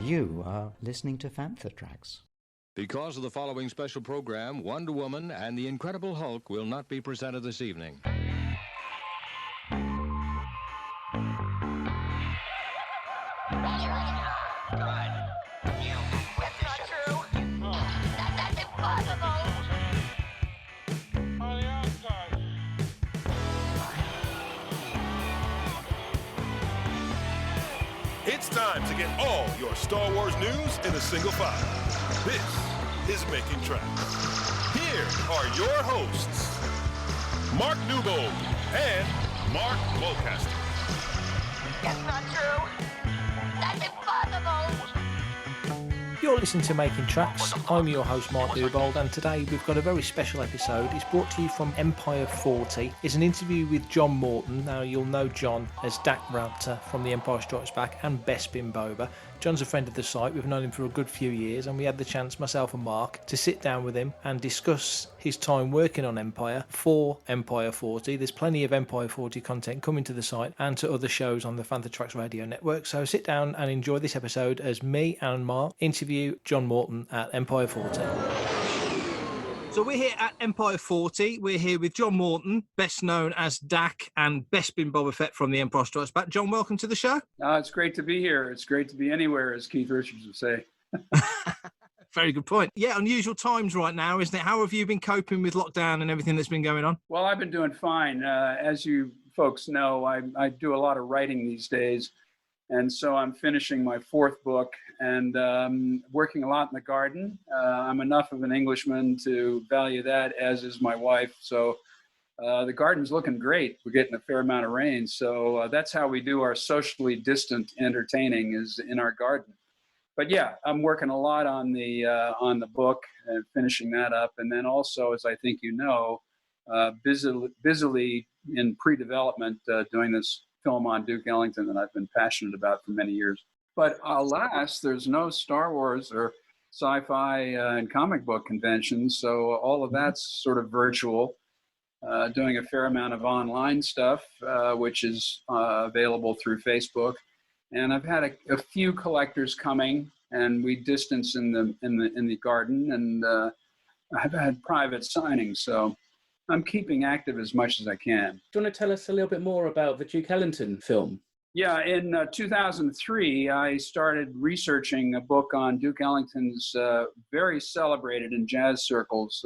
You are listening to Fantha Tracks. Because of the following special program, Wonder Woman and the Incredible Hulk will not be presented this evening. It's time to get all your Star Wars news in a single file. This is Making Tracks. Here are your hosts, Mark Newbold and Mark Mulcaster. That's not true. That's impossible. You're listening to Making Tracks. I'm your host, Mark Newbold, and today we've got a very special episode. It's brought to you from Empire40. It's an interview with John Morton. Now, you'll know John as Dak Ralter from The Empire Strikes Back and Bespin Boba. John's a friend of the site. We've known him for a good few years, and we had the chance, myself and Mark, to sit down with him and discuss his time working on Empire for Empire40. There's plenty of Empire40 content coming to the site and to other shows on the Fantha Tracks radio network. So sit down and enjoy this episode as me and Mark interview John Morton at Empire40. So we're here at Empire40. We're here with John Morton, best known as Dak and Bespin Boba Fett from The Empire Strikes Back. John, welcome to the show. It's great to be here. It's great to be anywhere, as Keith Richards would say. Very good point. Yeah, unusual times right now, isn't it? How have you been coping with lockdown and everything that's been going on? Well, I've been doing fine. As you folks know, I do a lot of writing these days. And so I'm finishing my fourth book and working a lot in the garden. I'm enough of an Englishman to value that, as is my wife. So the garden's looking great. We're getting a fair amount of rain. So that's how we do our socially distant entertaining, is in our garden. But yeah, I'm working a lot on the book and finishing that up. And then also, as I think you know, busily in pre-development doing this film on Duke Ellington that I've been passionate about for many years. But alas, there's no Star Wars or sci-fi and comic book conventions, so all of that's sort of virtual. Doing a fair amount of online stuff, which is available through Facebook. And I've had a few collectors coming, and we distance in the garden, and I've had private signings, so I'm keeping active as much as I can. Do you want to tell us a little bit more about the Duke Ellington film? Yeah, in 2003, I started researching a book on Duke Ellington's very celebrated in jazz circles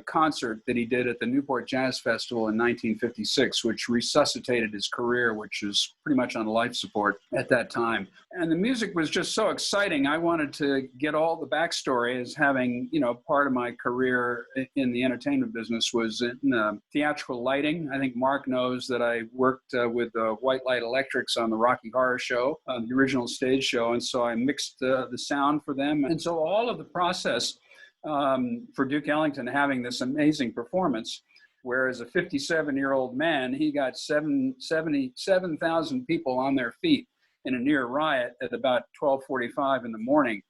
concert that he did at the Newport Jazz Festival in 1956, which resuscitated his career, which was pretty much on life support at that time. And the music was just so exciting. I wanted to get all the backstory, as having, part of my career in the entertainment business was in theatrical lighting. I think Mark knows that I worked with White Light Electrics on the Rocky Horror Show, the original stage show. And so I mixed the sound for them. And so all of the process for Duke Ellington having this amazing performance, whereas a 57-year-old man, he got 77,000 people on their feet in a near riot at about 12:45 in the morning.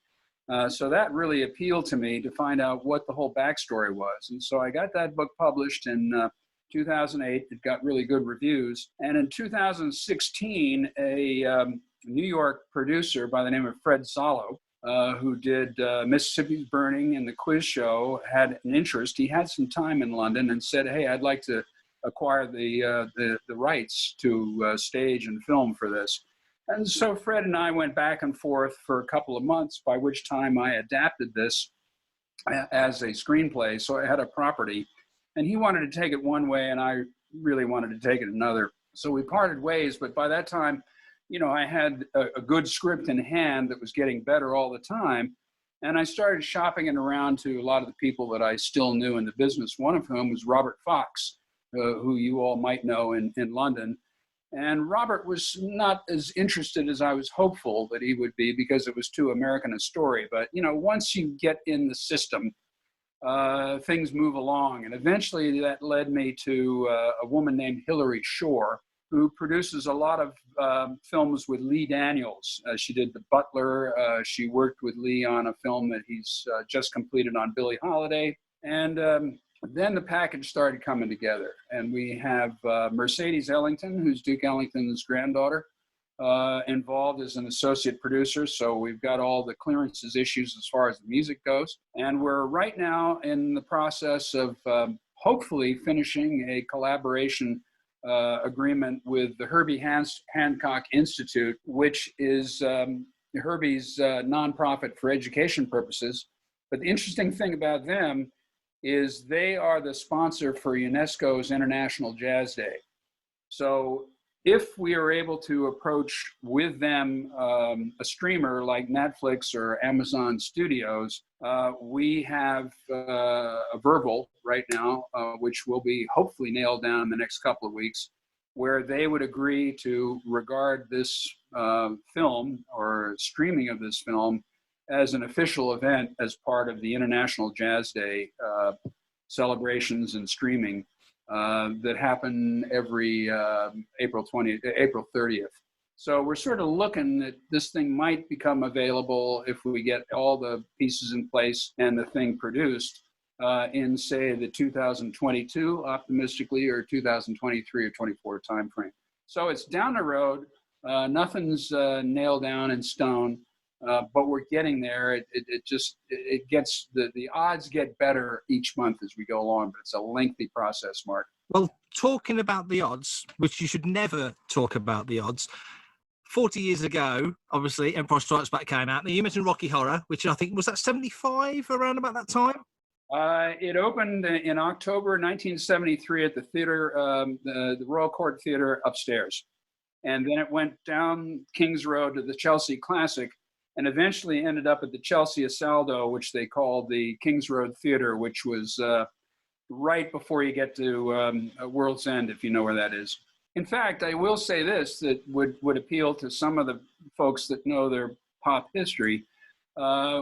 So that really appealed to me, to find out what the whole backstory was. And so I got that book published in 2008. It got really good reviews. And in 2016, a New York producer by the name of Fred Solo, who did Mississippi's Burning and the Quiz Show, had an interest. He had some time in London and said, hey, I'd like to acquire the rights to stage and film for this. And so Fred and I went back and forth for a couple of months, by which time I adapted this as a screenplay. So I had a property, and he wanted to take it one way, and I really wanted to take it another. So we parted ways, but by that time, I had a good script in hand that was getting better all the time. And I started shopping it around to a lot of the people that I still knew in the business, one of whom was Robert Fox, who you all might know in London. And Robert was not as interested as I was hopeful that he would be, because it was too American a story. But, once you get in the system, things move along. And eventually that led me to a woman named Hilary Shore, who produces a lot of films with Lee Daniels. She did The Butler. She worked with Lee on a film that he's just completed on Billie Holiday. And then the package started coming together. And we have Mercedes Ellington, who's Duke Ellington's granddaughter, involved as an associate producer. So we've got all the clearances issues as far as the music goes. And we're right now in the process of hopefully finishing a collaboration agreement with the Herbie Hancock Institute, which is Herbie's nonprofit for education purposes. But the interesting thing about them is they are the sponsor for UNESCO's International Jazz Day. So if we are able to approach with them a streamer like Netflix or Amazon Studios, we have a verbal right now, which will be hopefully nailed down in the next couple of weeks, where they would agree to regard this film or streaming of this film as an official event as part of the International Jazz Day celebrations and streaming that happen every April 30th. So we're sort of looking that this thing might become available if we get all the pieces in place and the thing produced in, say, the 2022, optimistically, or 2023 or 24 timeframe. So it's down the road. Nothing's nailed down in stone, but we're getting there. It gets, the odds get better each month as we go along, but it's a lengthy process, Mark. Well, talking about the odds, which you should never talk about the odds, 40 years ago, obviously, Empire Strikes Back came out. Now, you mentioned Rocky Horror, which I think, was that 75, around about that time? It opened in October 1973 at the theater, the Royal Court Theater upstairs. And then it went down Kings Road to the Chelsea Classic and eventually ended up at the Chelsea Asaldo, which they called the Kings Road Theater, which was right before you get to World's End, if you know where that is. In fact, I will say this that would appeal to some of the folks that know their pop history.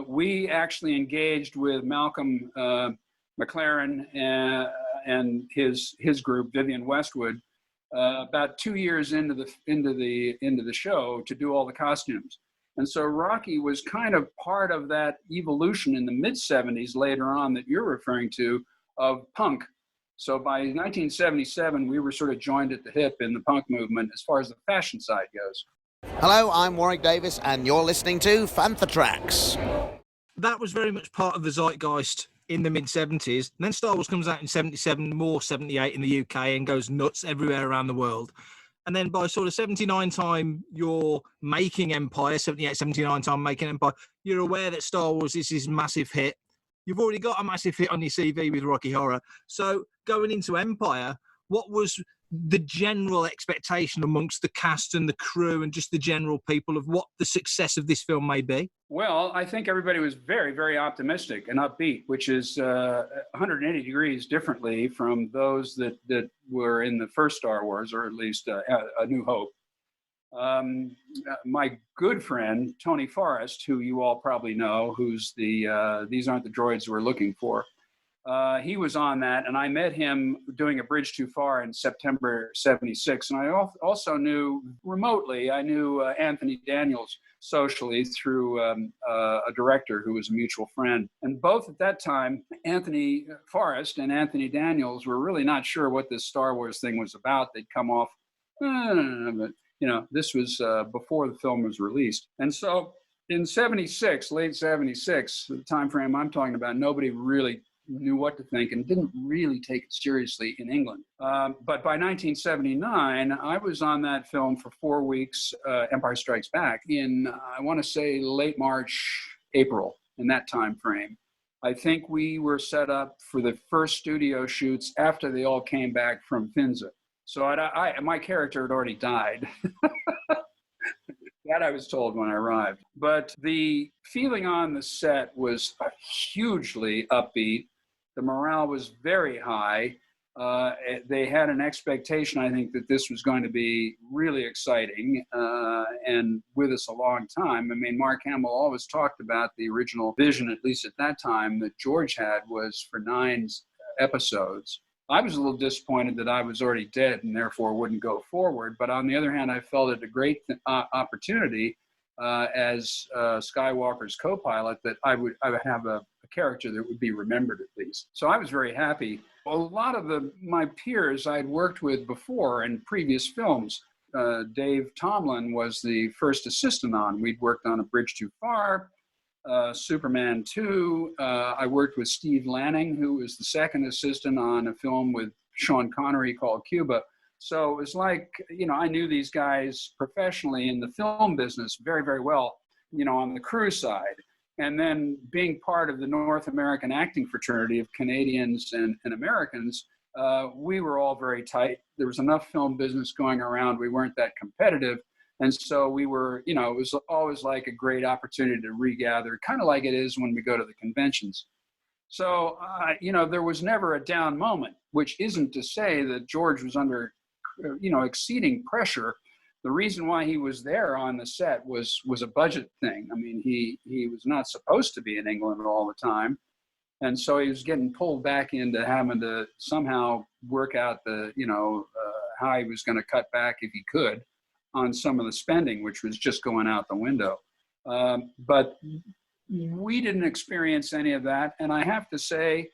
We actually engaged with Malcolm McLaren and his group, Vivian Westwood, about 2 years into the show to do all the costumes. And so Rocky was kind of part of that evolution in the mid-'70s later on that you're referring to of punk. So by 1977, we were sort of joined at the hip in the punk movement as far as the fashion side goes. Hello, I'm Warwick Davis, and you're listening to Fantha Tracks. That was very much part of the zeitgeist in the mid-'70s. And then Star Wars comes out in 77, more 78 in the UK, and goes nuts everywhere around the world. And then by sort of 79 time you're making Empire, 78, 79 time making Empire, you're aware that Star Wars is this massive hit. You've already got a massive hit on your CV with Rocky Horror. So going into Empire, what was the general expectation amongst the cast and the crew and just the general people of what the success of this film may be? Well, I think everybody was very, very optimistic and upbeat, which is 180 degrees differently from those that were in the first Star Wars, or at least A New Hope. My good friend, Tony Forrest, who you all probably know, who's the These Aren't the Droids We're Looking For, he was on that, and I met him doing A Bridge Too Far in September 76. And I also knew remotely, I knew Anthony Daniels socially through a director who was a mutual friend. And both at that time, Anthony Forrest and Anthony Daniels were really not sure what this Star Wars thing was about. They'd come off, but you know, this was before the film was released. And so in 76, late 76, the time frame I'm talking about, nobody really knew what to think and didn't really take it seriously in England. But by 1979, I was on that film for 4 weeks, Empire Strikes Back, in, I want to say, late March, April, in that time frame. I think we were set up for the first studio shoots after they all came back from Finza. So my character had already died. That I was told when I arrived. But the feeling on the set was hugely upbeat. The morale was very high. They had an expectation, I think, that this was going to be really exciting and with us a long time. I mean, Mark Hamill always talked about the original vision, at least at that time, that George had was for 9 episodes. I was a little disappointed that I was already dead and therefore wouldn't go forward. But on the other hand, I felt it a great opportunity as Skywalker's co-pilot that I would have a character that would be remembered at least. So I was very happy. A lot of my peers I'd worked with before in previous films Dave Tomlin was the first assistant on. We'd worked on A Bridge Too Far, Superman 2. I worked with Steve Lanning, who was the second assistant on a film with Sean Connery called Cuba. So it was like, I knew these guys professionally in the film business very, very well, on the crew side. And then being part of the North American acting fraternity of Canadians and Americans, we were all very tight. There was enough film business going around. We weren't that competitive. And so we were, it was always like a great opportunity to regather, kind of like it is when we go to the conventions. So, there was never a down moment, which isn't to say that George was under, exceeding pressure. The reason why he was there on the set was a budget thing. I mean, he was not supposed to be in England all the time. And so he was getting pulled back into having to somehow work out how he was going to cut back if he could on some of the spending, which was just going out the window. But we didn't experience any of that. And I have to say,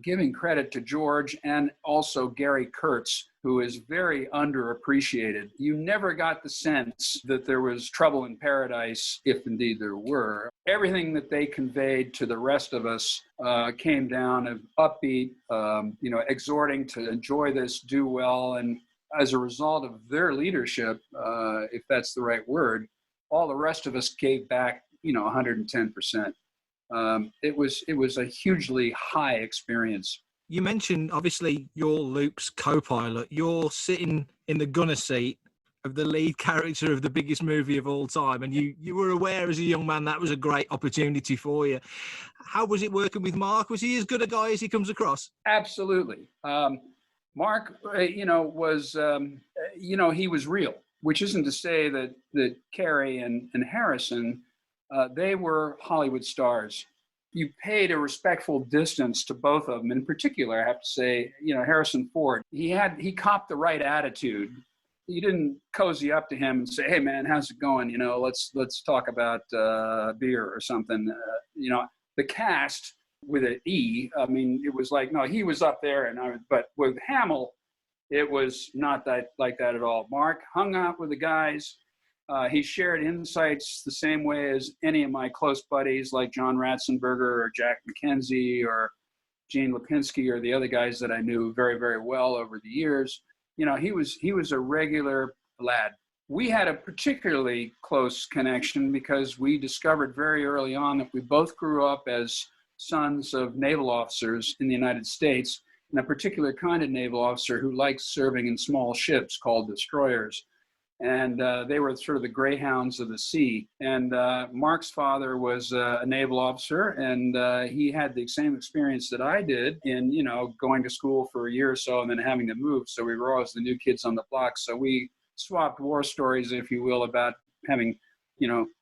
giving credit to George and also Gary Kurtz, who is very underappreciated. You never got the sense that there was trouble in paradise, if indeed there were. Everything that they conveyed to the rest of us came down of upbeat, exhorting to enjoy this, do well. And as a result of their leadership, if that's the right word, all the rest of us gave back, 110%. It was a hugely high experience. You mentioned, obviously, you're Luke's co-pilot. You're sitting in the gunner seat of the lead character of the biggest movie of all time. And you were aware as a young man that was a great opportunity for you. How was it working with Mark? Was he as good a guy as he comes across? Absolutely. Mark, was, he was real, which isn't to say that Carrie and Harrison, they were Hollywood stars. You paid a respectful distance to both of them. In particular, I have to say, Harrison Ford, he copped the right attitude. You didn't cozy up to him and say, "Hey man, how's it going? Let's talk about beer or something." The cast with an E, I mean, it was like, no, he was up there, but with Hamill, it was not that like that at all. Mark hung out with the guys. He shared insights the same way as any of my close buddies like John Ratzenberger or Jack McKenzie or Gene Lipinski or the other guys that I knew very, very well over the years. He was a regular lad. We had a particularly close connection because we discovered very early on that we both grew up as sons of naval officers in the United States, and a particular kind of naval officer who likes serving in small ships called destroyers. And they were sort of the greyhounds of the sea. And Mark's father was a naval officer, and he had the same experience that I did in, going to school for a year or so and then having to move. So we were always the new kids on the block. So we swapped war stories, if you will, about having,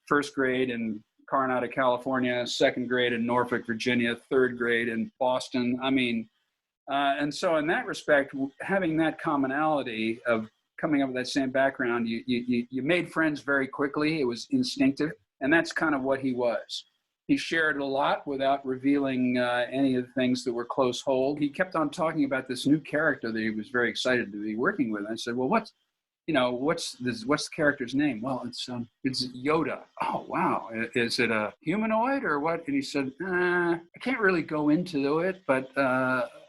first grade in Coronado, California, second grade in Norfolk, Virginia, third grade in Boston. I mean, and so in that respect, having that commonality of coming up with that same background, you made friends very quickly. It was instinctive, and that's kind of what he was. He shared a lot without revealing any of the things that were close hold. He kept on talking about this new character that he was very excited to be working with. I said, "Well, what's the character's name?" "Well, it's Yoda." "Oh, wow. Is it a humanoid or what?" And he said, "I can't really go into it, but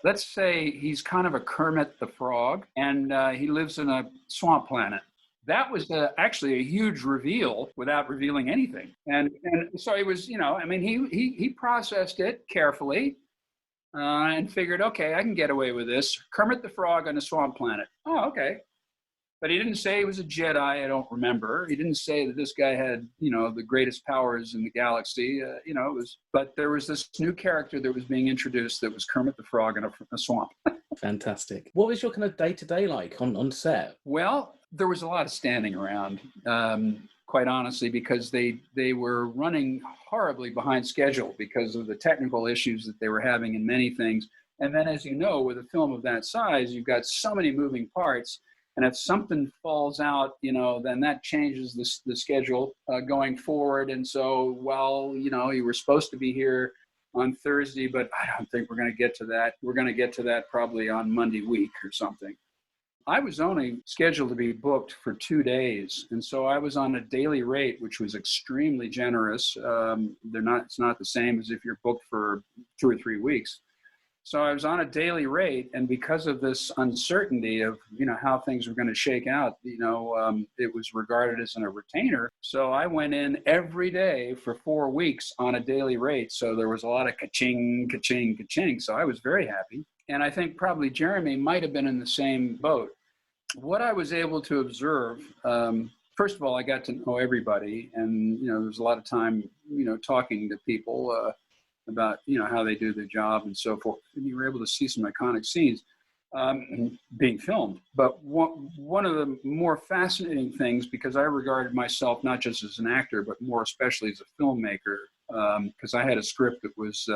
let's say he's kind of a Kermit the Frog, and he lives in a swamp planet." That was actually a huge reveal without revealing anything. And so he was, he processed it carefully and figured, okay, I can get away with this. Kermit the Frog on a swamp planet. Oh, okay. But he didn't say he was a Jedi, I don't remember. He didn't say that this guy had, the greatest powers in the galaxy. But there was this new character that was being introduced that was Kermit the Frog in a swamp. Fantastic. What was your kind of day-to-day like on set? Well, there was a lot of standing around, quite honestly, because they were running horribly behind schedule because of the technical issues that they were having in many things. And then, as you know, with a film of that size, you've got so many moving parts. And if something falls out, then that changes the schedule going forward. And so, you were supposed to be here on Thursday, but I don't think we're going to get to that. We're going to get to that probably on Monday week or something. I was only scheduled to be booked for 2 days. And so I was on a daily rate, which was extremely generous. It's not the same as if you're booked for 2 or 3 weeks. So I was on a daily rate, and because of this uncertainty of, how things were going to shake out, it was regarded as a retainer. So I went in every day for 4 weeks on a daily rate. So there was a lot of ka-ching, ka-ching, ka-ching. So I was very happy. And I think probably Jeremy might have been in the same boat. What I was able to observe, first of all, I got to know everybody, and, there was a lot of time, talking to people, about, how they do their job and so forth. And you were able to see some iconic scenes being filmed. But one of the more fascinating things, because I regarded myself not just as an actor, but more especially as a filmmaker, because I had a script that was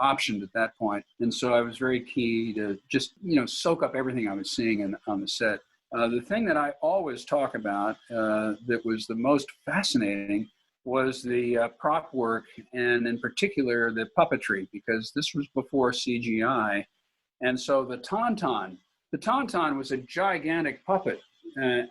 optioned at that point. And so I was very key to just, soak up everything I was seeing on the set. The thing that I always talk about that was the most fascinating was the prop work, and in particular the puppetry, because this was before CGI. And so the Tauntaun was a gigantic puppet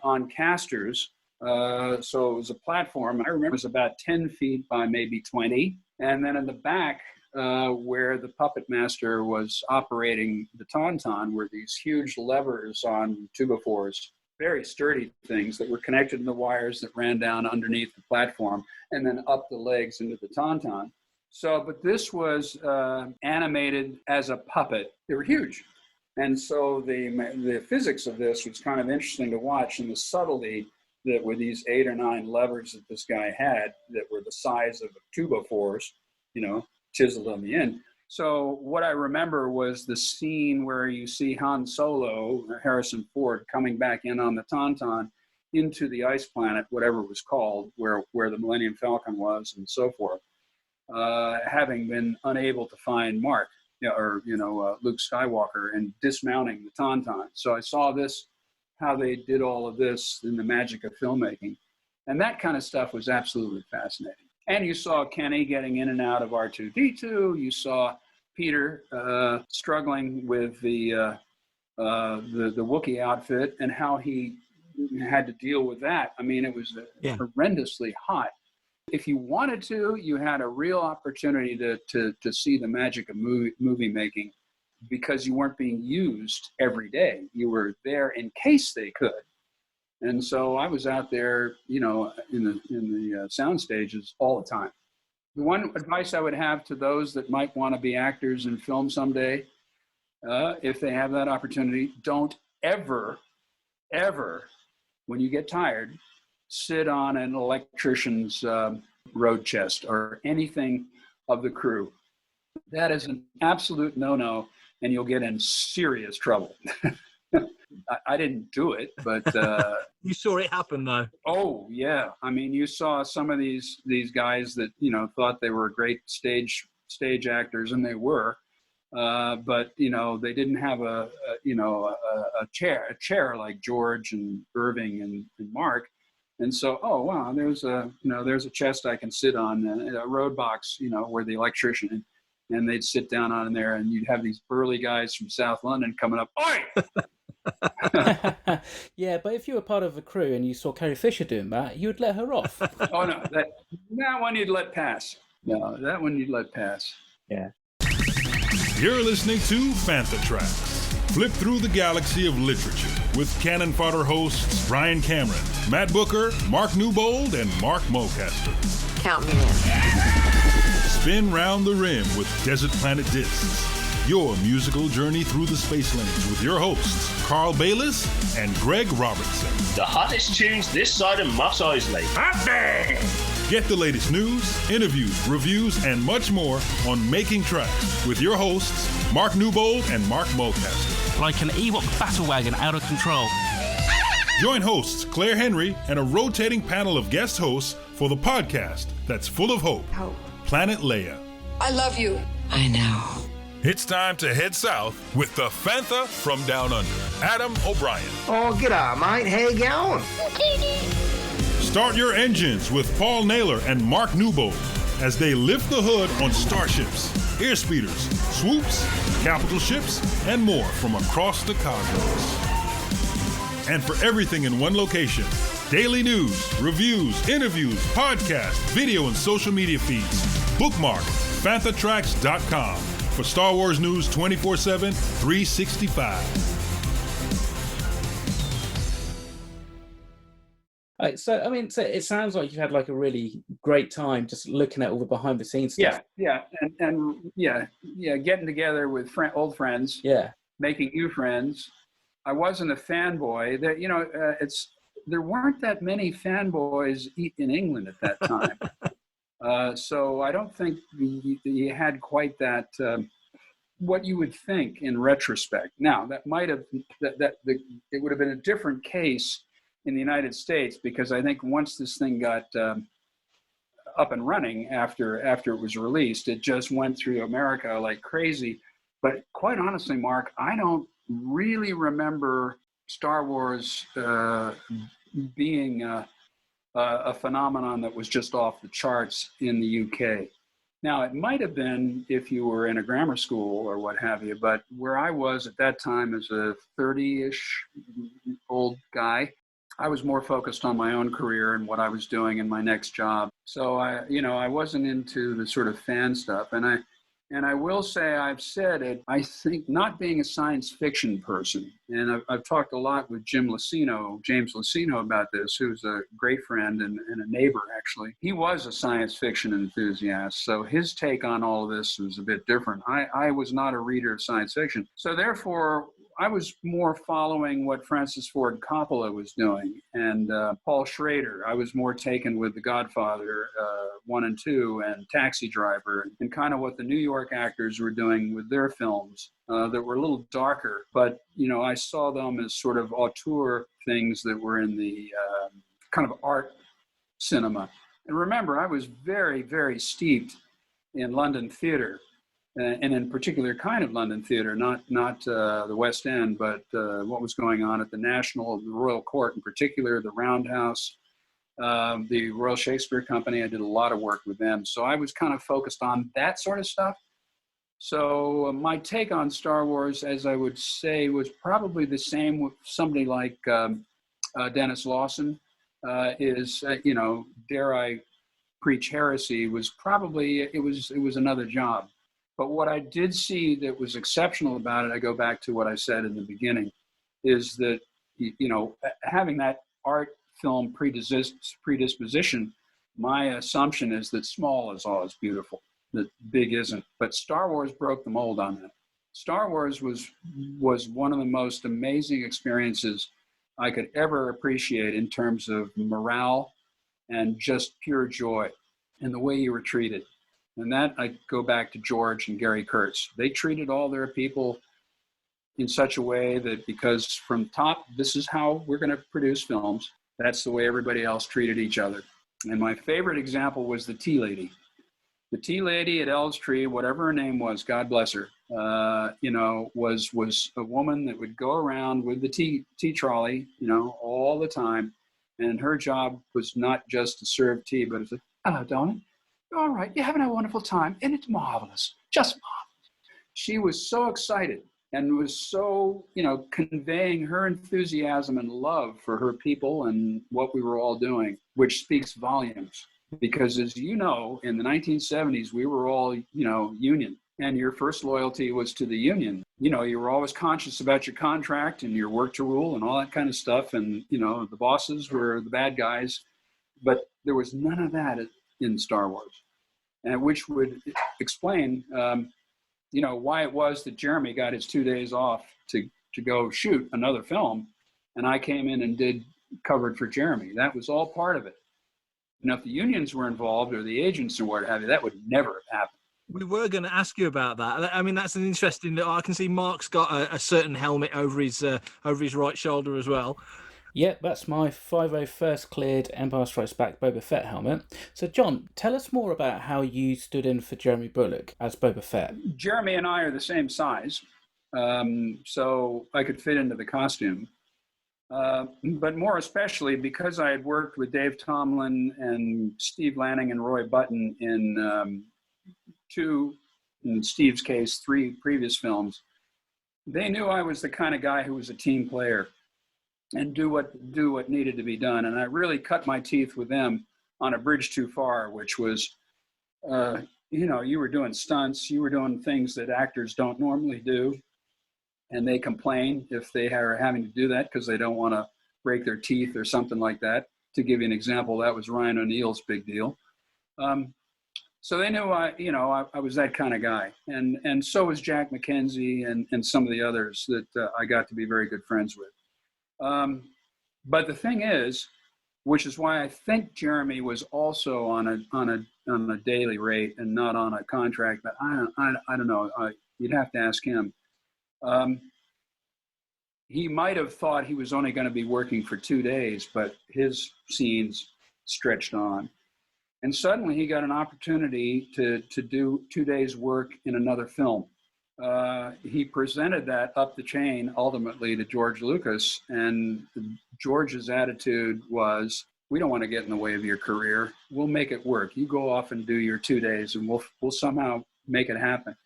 on casters. So it was a platform. I remember it was about 10 feet by maybe 20. And then in the back, where the puppet master was operating the Tauntaun, were these huge levers on 2x4s, very sturdy things that were connected in the wires that ran down underneath the platform and then up the legs into the Tauntaun. So, but this was animated as a puppet. They were huge. And so the physics of this was kind of interesting to watch, and the subtlety that were these 8 or 9 levers that this guy had that were the size of 2x4s, chiseled on the end. So what I remember was the scene where you see Han Solo, Harrison Ford, coming back in on the Tauntaun into the ice planet, whatever it was called, where the Millennium Falcon was and so forth, having been unable to find Mark, Luke Skywalker, and dismounting the Tauntaun. So I saw this, how they did all of this in the magic of filmmaking. And that kind of stuff was absolutely fascinating. And you saw Kenny getting in and out of R2-D2. You saw Peter struggling with the Wookiee outfit and how he had to deal with that. I mean, it was horrendously hot. If you wanted to, you had a real opportunity to see the magic of movie making, because you weren't being used every day. You were there in case they could. And so I was out there, in the sound stages all the time. The one advice I would have to those that might want to be actors in film someday, if they have that opportunity, don't ever, when you get tired, sit on an electrician's road chest or anything of the crew. That is an absolute no-no, and you'll get in serious trouble. I didn't do it, but you saw it happen, though. Oh yeah, I mean, you saw some of these guys that thought they were great stage actors, and they were, but they didn't have a chair like George and Irving and Mark, and so there's a chest I can sit on, a road box, where the electrician. And they'd sit down on there, and you'd have these burly guys from South London coming up. Oi! Yeah, but if you were part of a crew and you saw Carrie Fisher doing that, you'd let her off. Oh, no, that one you'd let pass. No, that one you'd let pass. Yeah. You're listening to Fantha Tracks. Flip through the galaxy of literature with Cannon Fodder hosts Brian Cameron, Matt Booker, Mark Newbold, and Mark Mulcaster. Count me in. Spin round the rim with Desert Planet Discs. Your musical journey through the space lanes with your hosts, Carl Bayless and Greg Robertson. The hottest tunes this side of Mos Eisley. Happy! Get the latest news, interviews, reviews, and much more on Making Tracks with your hosts, Mark Newbold and Mark Mulcaster. Like an Ewok battle wagon out of control. Join hosts Claire Henry and a rotating panel of guest hosts for the podcast that's full of hope. Planet Leia. I love you. I know. It's time to head south with the Fantha from Down Under, Adam O'Brien. Oh, g'day, mate. How you going? Start your engines with Paul Naylor and Mark Newbold as they lift the hood on starships, airspeeders, swoops, capital ships, and more from across the cosmos. And for everything in one location, daily news, reviews, interviews, podcasts, video, and social media feeds, bookmark FanthaTracks.com for Star Wars news 24/7, 365. So it sounds like you've had like a really great time just looking at all the behind the scenes stuff. Getting together with old friends. Yeah, making new friends. I wasn't a fanboy. There weren't that many fanboys in England at that time. So I don't think you had quite that. What you would think in retrospect. Now that might have it would have been a different case in the United States, because I think once this thing got up and running after it was released, it just went through America like crazy. But quite honestly, Mark, I don't really remember Star Wars being a phenomenon that was just off the charts in the UK. Now, it might have been if you were in a grammar school or what have you, but where I was at that time as a 30-ish old guy, I was more focused on my own career and what I was doing in my next job. So I wasn't into the sort of fan stuff. And I will say, I've said it, I think not being a science fiction person, and I've talked a lot with James Lucino about this, who's a great friend and a neighbor, actually. He was a science fiction enthusiast, so his take on all of this was a bit different. I was not a reader of science fiction. So therefore, I was more following what Francis Ford Coppola was doing, and Paul Schrader. I was more taken with The Godfather 1 and 2 and Taxi Driver, and kind of what the New York actors were doing with their films that were a little darker. But, I saw them as sort of auteur things that were in the kind of art cinema. And remember, I was very, very steeped in London theater. And in particular kind of London theater, not the West End, but what was going on at the National, the Royal Court in particular, the Roundhouse, the Royal Shakespeare Company. I did a lot of work with them. So I was kind of focused on that sort of stuff. So my take on Star Wars, as I would say, was probably the same with somebody like Dennis Lawson dare I preach heresy, was probably, it was another job. But what I did see that was exceptional about it, I go back to what I said in the beginning, is that, having that art film predisposition, my assumption is that small is always beautiful, that big isn't. But Star Wars broke the mold on that. Star Wars was one of the most amazing experiences I could ever appreciate in terms of morale and just pure joy and the way you were treated. And that, I go back to George and Gary Kurtz. They treated all their people in such a way that, because from top, this is how we're going to produce films. That's the way everybody else treated each other. And my favorite example was the tea lady. The tea lady at Elstree, whatever her name was, God bless her, was a woman that would go around with the tea trolley, all the time. And her job was not just to serve tea, but it's like, hello, darling. All right, you're having a wonderful time, and it's marvelous, just marvelous. She was so excited and was so, conveying her enthusiasm and love for her people and what we were all doing, which speaks volumes. Because as you know, in the 1970s, we were all, union, and your first loyalty was to the union. You were always conscious about your contract and your work to rule and all that kind of stuff. And, the bosses were the bad guys, but there was none of that in Star Wars. And which would explain, why it was that Jeremy got his 2 days off to go shoot another film, and I came in and did covered for Jeremy. That was all part of it. Now, if the unions were involved or the agents or what have you, that would never have happened. We were going to ask you about that. I mean, that's an interesting. I can see Mark's got a certain helmet over his right shoulder as well. Yeah, that's my 501st cleared Empire Strikes Back Boba Fett helmet. So, John, tell us more about how you stood in for Jeremy Bulloch as Boba Fett. Jeremy and I are the same size, so I could fit into the costume. But more especially because I had worked with Dave Tomlin and Steve Lanning and Roy Button in in Steve's case, 3 previous films. They knew I was the kind of guy who was a team player. and do what needed to be done. And I really cut my teeth with them on A Bridge Too Far, which was, you were doing stunts, you were doing things that actors don't normally do, and they complain if they are having to do that because they don't want to break their teeth or something like that. To give you an example, that was Ryan O'Neill's big deal. So they knew I was that kind of guy, and so was Jack McKenzie and some of the others that I got to be very good friends with. But the thing is, which is why I think Jeremy was also on a daily rate and not on a contract. But I don't know. You'd have to ask him. He might have thought he was only going to be working for 2 days, but his scenes stretched on. And suddenly he got an opportunity to do 2 days' work in another film. He presented that up the chain ultimately to George Lucas, and George's attitude was, we don't want to get in the way of your career. We'll make it work. You go off and do your 2 days, and we'll somehow make it happen.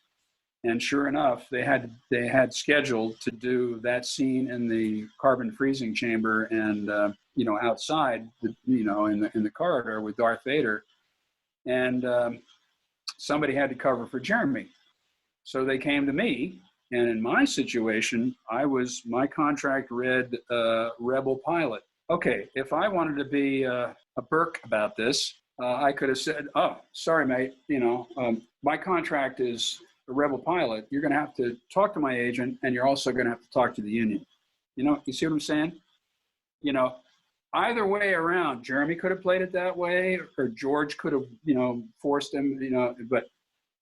And sure enough, they had scheduled to do that scene in the carbon freezing chamber and outside, in the corridor with Darth Vader, and somebody had to cover for Jeremy. So they came to me, and in my situation, my contract read rebel pilot. Okay, if I wanted to be a Burke about this, I could have said, "Oh, sorry, mate. My contract is a rebel pilot. You're going to have to talk to my agent, and you're also going to have to talk to the union." You see what I'm saying? Either way around, Jeremy could have played it that way, or George could have, forced him, but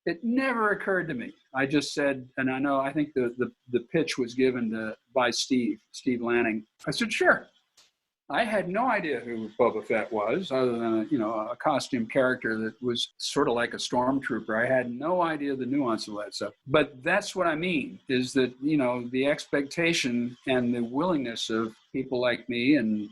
it never occurred to me. I just said, and I think the pitch was given by Steve Lanning. I said, sure. I had no idea who Boba Fett was, other than a costume character that was sort of like a stormtrooper. I had no idea the nuance of that stuff. But that's what I mean, is that the expectation and the willingness of people like me and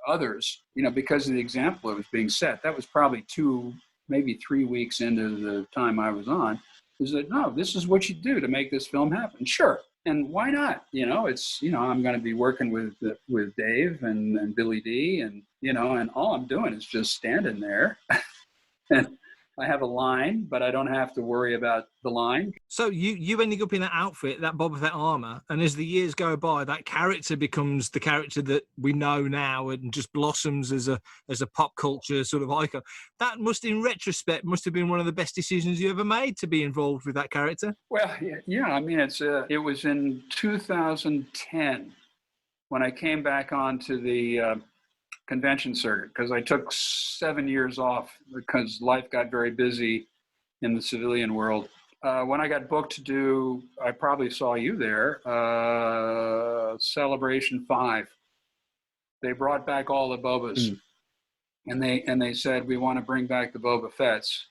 others, because of the example that was being set. That was probably 2, maybe 3 weeks into the time I was on. Is that no? This is what you do to make this film happen. Sure. And why not? It's, I'm going to be working with Dave and Billy D and all I'm doing is just standing there and I have a line, but I don't have to worry about the line. So you ended up in that outfit, that Boba Fett armor, and as the years go by, that character becomes the character that we know now and just blossoms as a pop culture sort of icon. That in retrospect, must have been one of the best decisions you ever made to be involved with that character. Well, yeah. I mean, it was in 2010 when I came back onto the convention circuit, because I took 7 years off because life got very busy in the civilian world. When I got booked to do, I probably saw you there, Celebration 5. They brought back all the Bobas, and they said, we want to bring back the Boba Fetts.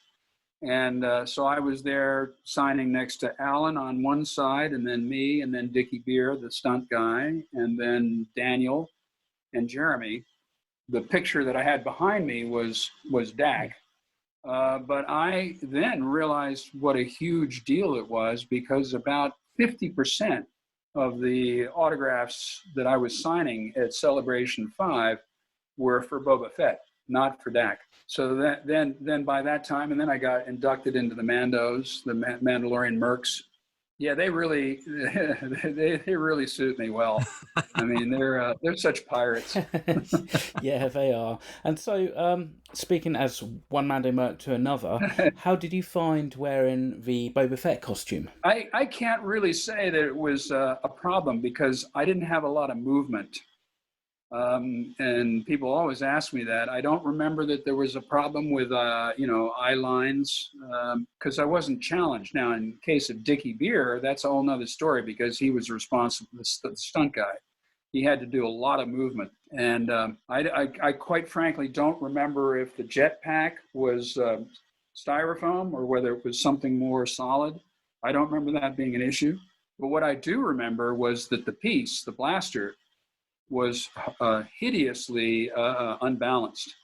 And so I was there signing next to Alan on one side, and then me, and then Dickie Beer, the stunt guy, and then Daniel and Jeremy. The picture that I had behind me was Dak. But I then realized what a huge deal it was, because about 50% of the autographs that I was signing at Celebration 5 were for Boba Fett, not for Dak. So then by that time, and then I got inducted into the Mandos, the Mandalorian Mercs. Yeah, they really suit me well. I mean, they're such pirates. Yeah, they are. And so, speaking as one Mando Merc to another, how did you find wearing the Boba Fett costume? I can't really say that it was a problem, because I didn't have a lot of movement. And people always ask me that. I don't remember that there was a problem with, eye lines, because I wasn't challenged. Now, in case of Dickie Beer, that's a whole nother story, because he was responsible, the stunt guy. He had to do a lot of movement. And I quite frankly don't remember if the jetpack was styrofoam or whether it was something more solid. I don't remember that being an issue. But what I do remember was that the piece, the blaster, was hideously unbalanced.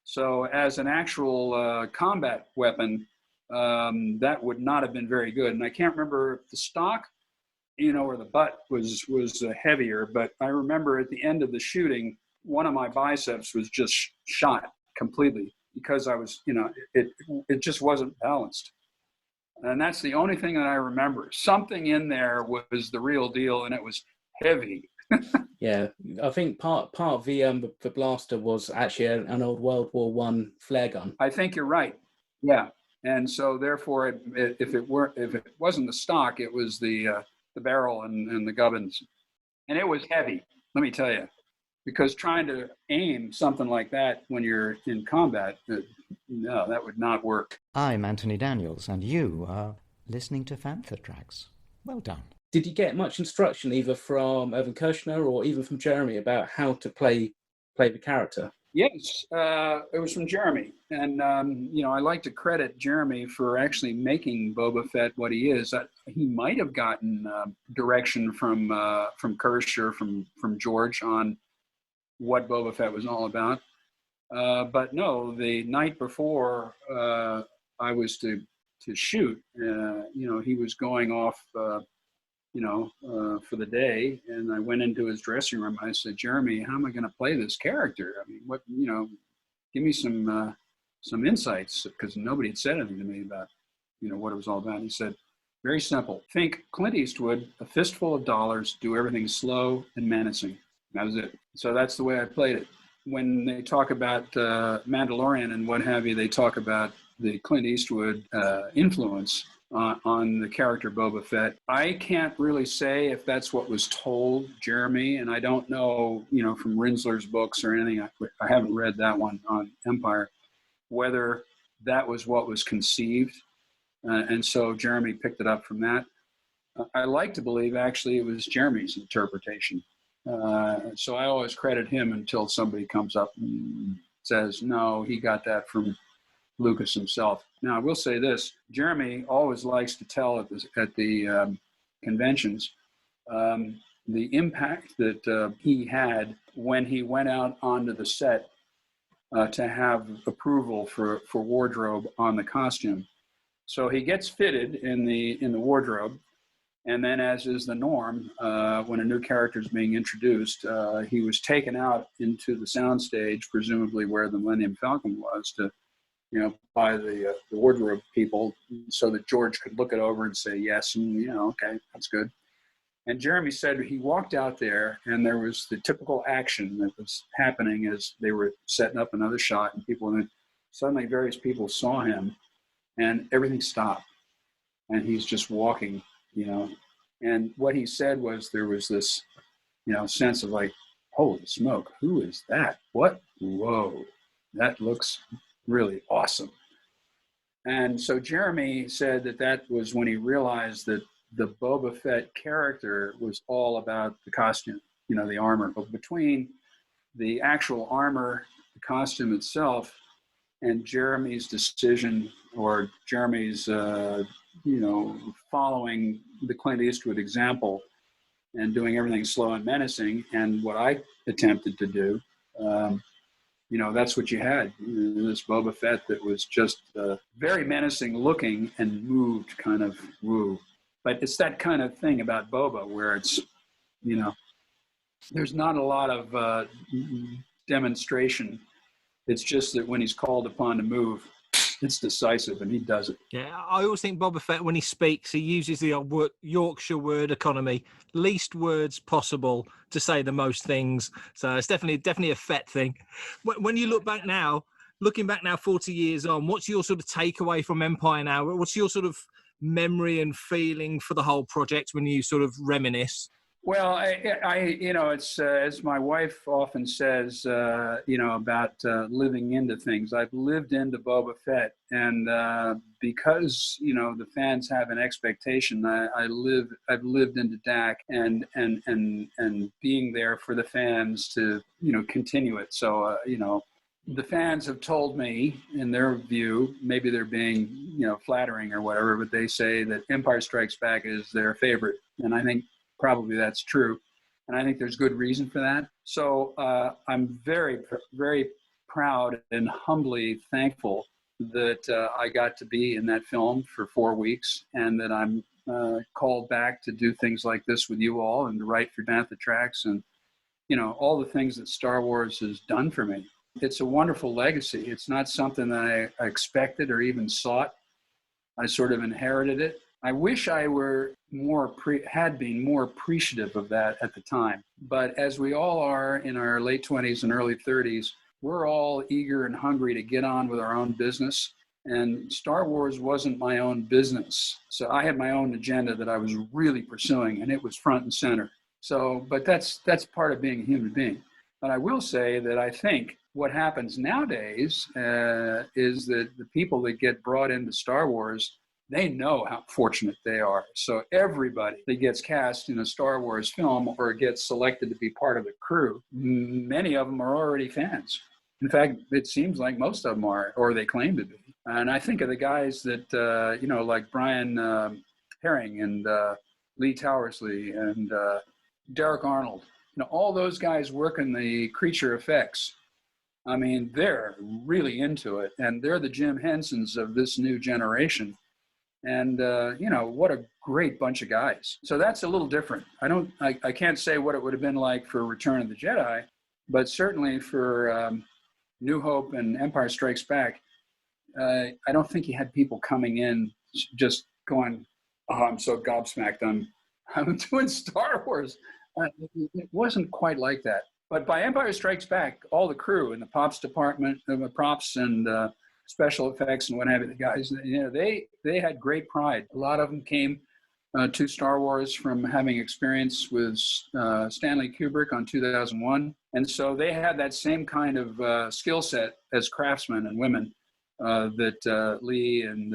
So as an actual combat weapon, that would not have been very good. And I can't remember if the stock where the butt was heavier. But I remember at the end of the shooting, one of my biceps was just shot completely because I was, it just wasn't balanced. And that's the only thing that I remember. Something in there was the real deal, and it was heavy. Yeah, I think part of the blaster was actually an old World War I flare gun. I think you're right. Yeah, and so therefore, if it wasn't the stock, it was the barrel and the gubbins, and it was heavy. Let me tell you, because trying to aim something like that when you're in combat, no, that would not work. I'm Anthony Daniels, and you are listening to Panther Tracks. Well done. Did you get much instruction either from Irvin Kershner or even from Jeremy about how to play the character? Yes, it was from Jeremy. And, I like to credit Jeremy for actually making Boba Fett what he is. He might have gotten direction from Kershner, from George on what Boba Fett was all about. But no, the night before I was to shoot, he was going off for the day, and I went into his dressing room. I said, Jeremy, how am I going to play this character? I mean, what, give me some insights, because nobody had said anything to me about, what it was all about. He said, very simple. Think Clint Eastwood, a fistful of dollars, do everything slow and menacing. That was it. So that's the way I played it. When they talk about Mandalorian and what have you, they talk about the Clint Eastwood influence on the character Boba Fett. I can't really say if that's what was told Jeremy, and I don't know, from Rinsler's books or anything. I haven't read that one on Empire, whether that was what was conceived. And so Jeremy picked it up from that. I like to believe, actually, it was Jeremy's interpretation. So I always credit him until somebody comes up and says, no, he got that from Lucas himself. Now, I will say this. Jeremy always likes to tell at the conventions the impact that he had when he went out onto the set to have approval for wardrobe on the costume. So he gets fitted in the wardrobe, and then, as is the norm, when a new character is being introduced, he was taken out into the soundstage, presumably where the Millennium Falcon was, to by the wardrobe people, so that George could look it over and say yes, and okay, that's good. And Jeremy said he walked out there, and there was the typical action that was happening as they were setting up another shot, and then suddenly various people saw him, and everything stopped, and he's just walking, And what he said was there was this, sense of like, holy smoke, who is that? What? Whoa, that looks really awesome. And so Jeremy said that was when he realized that the Boba Fett character was all about the costume, the armor. But between the actual armor, the costume itself, and Jeremy's decision, or Jeremy's, following the Clint Eastwood example and doing everything slow and menacing, and what I attempted to do, that's what you had. This Boba Fett that was just very menacing looking and moved kind of woo. But it's that kind of thing about Boba where it's, there's not a lot of demonstration. It's just that when he's called upon to move, it's decisive, and he does it. Yeah, I always think Boba Fett, when he speaks, he uses the old Yorkshire word economy, least words possible to say the most things. So it's definitely a Fett thing. When you looking back now 40 years on, what's your sort of takeaway from Empire now? What's your sort of memory and feeling for the whole project when you sort of reminisce? Well, it's as my wife often says, about living into things. I've lived into Boba Fett, and because the fans have an expectation, I've lived into Dak, and being there for the fans to continue it. So the fans have told me, in their view, maybe they're being flattering or whatever, but they say that Empire Strikes Back is their favorite, and I think probably that's true. And I think there's good reason for that. So I'm very, very proud and humbly thankful that I got to be in that film for 4 weeks, and that I'm called back to do things like this with you all and to write for Bantha Tracks and, all the things that Star Wars has done for me. It's a wonderful legacy. It's not something that I expected or even sought. I sort of inherited it. I wish I were had been more appreciative of that at the time. But as we all are in our late 20s and early 30s, we're all eager and hungry to get on with our own business. And Star Wars wasn't my own business. So I had my own agenda that I was really pursuing, and it was front and center. So, but that's part of being a human being. But I will say that I think what happens nowadays is that the people that get brought into Star Wars, they know how fortunate they are. So everybody that gets cast in a Star Wars film or gets selected to be part of the crew, many of them are already fans. In fact, it seems like most of them are, or they claim to be. And I think of the guys that, like Brian Herring and Lee Towersley and Derek Arnold, all those guys work in the creature effects. I mean, they're really into it, and they're the Jim Hensons of this new generation. And, what a great bunch of guys. So that's a little different. I can't say what it would have been like for Return of the Jedi, but certainly for New Hope and Empire Strikes Back, I don't think you had people coming in just going, "Oh, I'm so gobsmacked. I'm doing Star Wars." It wasn't quite like that. But by Empire Strikes Back, all the crew in the props department, the props and special effects and what have you, the guys, they had great pride. A lot of them came to Star Wars from having experience with Stanley Kubrick on 2001. And so they had that same kind of skill set as craftsmen and women that Lee and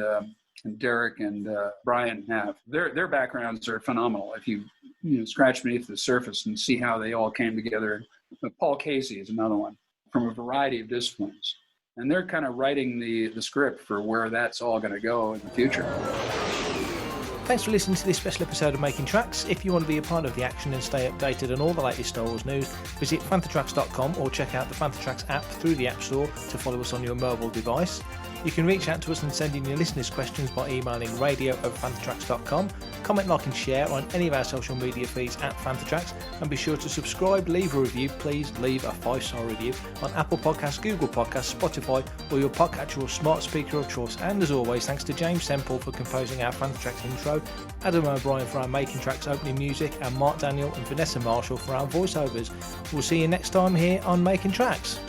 Derek and Brian have. Their backgrounds are phenomenal. If you scratch beneath the surface and see how they all came together. Paul Casey is another one from a variety of disciplines. And they're kind of writing the script for where that's all going to go in the future. Thanks for listening to this special episode of Making Tracks. If you want to be a part of the action and stay updated on all the latest Star Wars news, visit fanthatracks.com or check out the Fantha Tracks app through the App Store to follow us on your mobile device. You can reach out to us and send in your listeners' questions by emailing radio@fanthatracks.com. Comment, like and share on any of our social media feeds at Fanthatracks, and be sure to subscribe, leave a review. Please leave a 5-star review on Apple Podcasts, Google Podcasts, Spotify, or your podcatcher or smart speaker of choice. And as always, thanks to James Semple for composing our Fanthatracks intro, Adam O'Brien for our Making Tracks opening music, and Mark Daniel and Vanessa Marshall for our voiceovers. We'll see you next time here on Making Tracks.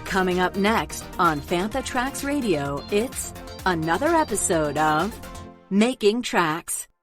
Coming up next on Fantha Tracks Radio, it's another episode of Making Tracks.